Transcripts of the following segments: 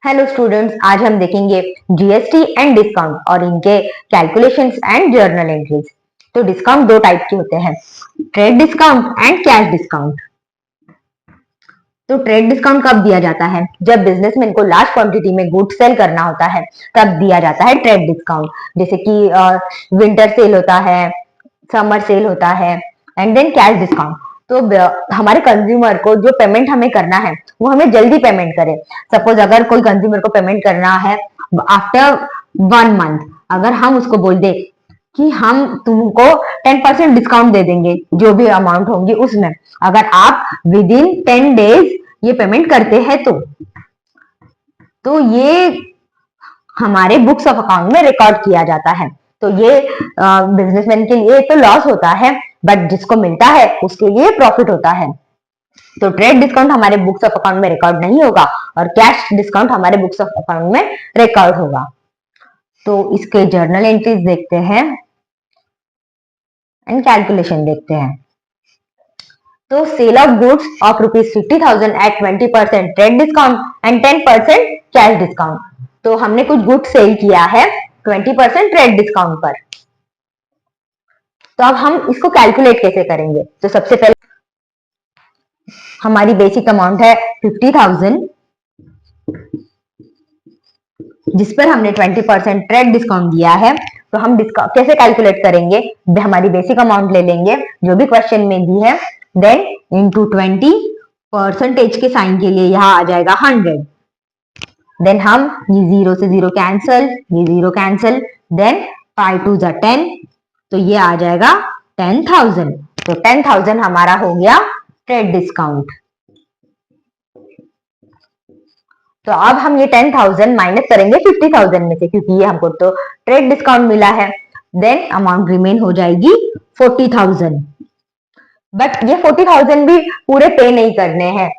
Hello students, आज हम देखेंगे जीएसटी एंड डिस्काउंट और इनके कैलकुलेशंस एंड जर्नल एंट्रीज। तो डिस्काउंट दो टाइप के होते हैं, trade discount and cash discount. तो ट्रेड डिस्काउंट कब दिया जाता है? जब बिजनेसमैन को लार्ज क्वांटिटी में गुड सेल करना होता है तब दिया जाता है ट्रेड डिस्काउंट। जैसे कि विंटर सेल होता है, समर सेल होता है एंड देन कैश डिस्काउंट। तो हमारे कंज्यूमर को जो पेमेंट हमें करना है वो हमें जल्दी पेमेंट करे। सपोज अगर कोई कंज्यूमर को पेमेंट करना है आफ्टर 1 मंथ, अगर हम उसको बोल दे कि हम तुमको 10% डिस्काउंट दे देंगे जो भी अमाउंट होंगी उसमें, अगर आप विद इन 10 डेज ये पेमेंट करते हैं तो ये हमारे बुक्स ऑफ अकाउंट में रिकॉर्ड किया जाता है। तो ये बिजनेसमैन के लिए तो लॉस होता है, बट जिसको मिलता है उसके लिए प्रॉफिट होता है। तो ट्रेड डिस्काउंट हमारे बुक्स ऑफ अकाउंट में रिकॉर्ड नहीं होगा और कैश डिस्काउंट हमारे बुक्स ऑफ अकाउंट में रिकॉर्ड होगा। तो इसके जर्नल एंट्रीज देखते हैं एंड कैलकुलेशन देखते हैं। तो sale of goods of ₹50,000 at 20% trade discount and 10% cash discount. तो हमने कुछ गुड्स सेल किया है 20% ट्रेड डिस्काउंट पर। तो अब हम इसको कैलकुलेट कैसे करेंगे? तो सबसे पहले हमारी बेसिक अमाउंट है 50,000, जिस पर हमने 20% ट्रेड डिस्काउंट दिया है। तो हम कैसे कैलकुलेट करेंगे? हमारी बेसिक अमाउंट ले लेंगे जो भी क्वेश्चन में दी है, देन इंटू 20, परसेंटेज के साइन के लिए यहाँ आ जाएगा 100। देन हम ये 0 से 0 कैंसल, ये 0 कैंसल, देन 5 2 जा 10, तो ये आ जाएगा 10,000। तो 10,000 हमारा हो गया ट्रेड डिस्काउंट। तो अब हम ये 10,000 माइनस करेंगे 50,000 में से, क्योंकि ये हमको तो ट्रेड डिस्काउंट मिला है। देन अमाउंट रिमेन हो जाएगी 40,000। बट ये 40,000 भी पूरे पे नहीं करने हैं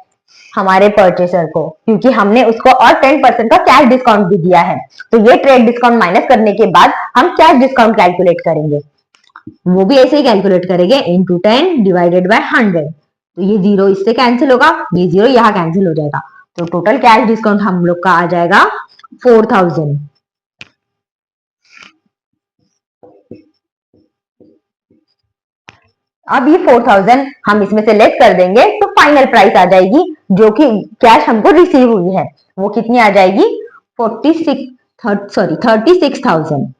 हमारे परचेसर को, क्योंकि हमने उसको और 10% का कैश डिस्काउंट भी दिया है। तो ये ट्रेड डिस्काउंट माइनस करने के बाद हम कैश डिस्काउंट कैलकुलेट करेंगे। वो भी ऐसे ही कैलकुलेट करेंगे, इंटू 10 डिवाइडेड बाय 100। तो ये 0 इससे कैंसिल होगा, ये 0 यहाँ कैंसिल हो जाएगा। तो टोटल कैश डिस्काउंट हम लोग का आ जाएगा 4,000। अब ये 4,000 हम इसमें से लेस कर देंगे तो फाइनल प्राइस आ जाएगी, जो कि कैश हमको रिसीव हुई है, वो कितनी आ जाएगी? 36,000।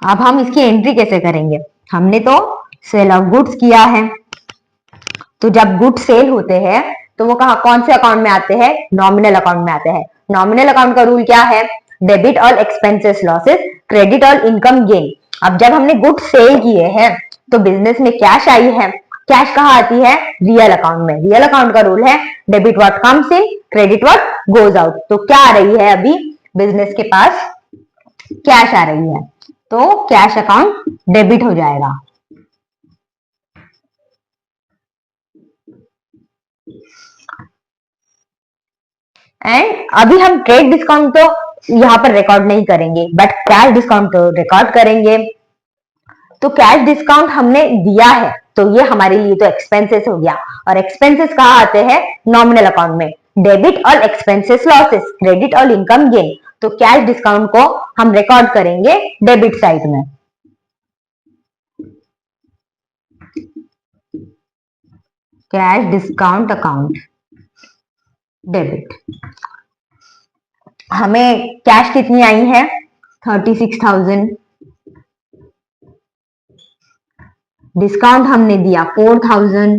अब हम इसकी एंट्री कैसे करेंगे? हमने तो सेल ऑफ गुड्स किया है, तो जब गुड्स सेल होते हैं तो वो कहा कौन से अकाउंट में आते हैं? नॉमिनल अकाउंट में आते हैं। नॉमिनल अकाउंट का रूल क्या है? Debit all expenses losses, credit all income gain. अब जब हमने गुड्स सेल किए हैं तो बिजनेस में कैश आई है। कैश कहाँ आती है? रियल अकाउंट में। रियल अकाउंट का रूल है debit what comes in, credit what goes out. तो क्या आ रही है? अभी बिजनेस के पास कैश आ रही है, तो कैश अकाउंट डेबिट हो जाएगा। एंड अभी हम ट्रेड डिस्काउंट तो यहाँ पर रिकॉर्ड नहीं करेंगे, बट कैश डिस्काउंट तो रिकॉर्ड करेंगे। तो कैश डिस्काउंट हमने दिया है तो ये हमारे लिए तो एक्सपेंसेस हो गया, और एक्सपेंसेस कहाँ आते हैं? नॉमिनल अकाउंट में। Debit all expenses losses, credit all income gain. तो कैश डिस्काउंट को हम रिकॉर्ड करेंगे डेबिट साइड में। Cash discount account debit. हमें कैश कितनी आई है? 36,000। डिस्काउंट हमने दिया 4,000,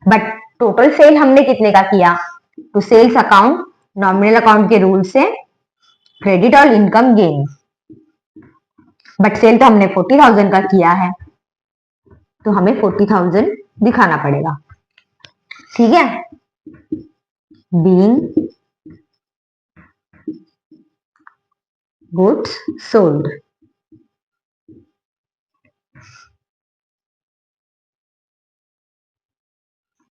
बट टोटल सेल हमने कितने का किया? तो सेल्स अकाउंट नॉमिनल अकाउंट के रूल से क्रेडिट और इनकम गेन, बट सेल तो हमने 40,000 का किया है, तो हमें 40,000 दिखाना पड़ेगा। ठीक है, बीइंग गुड्स सोल्ड।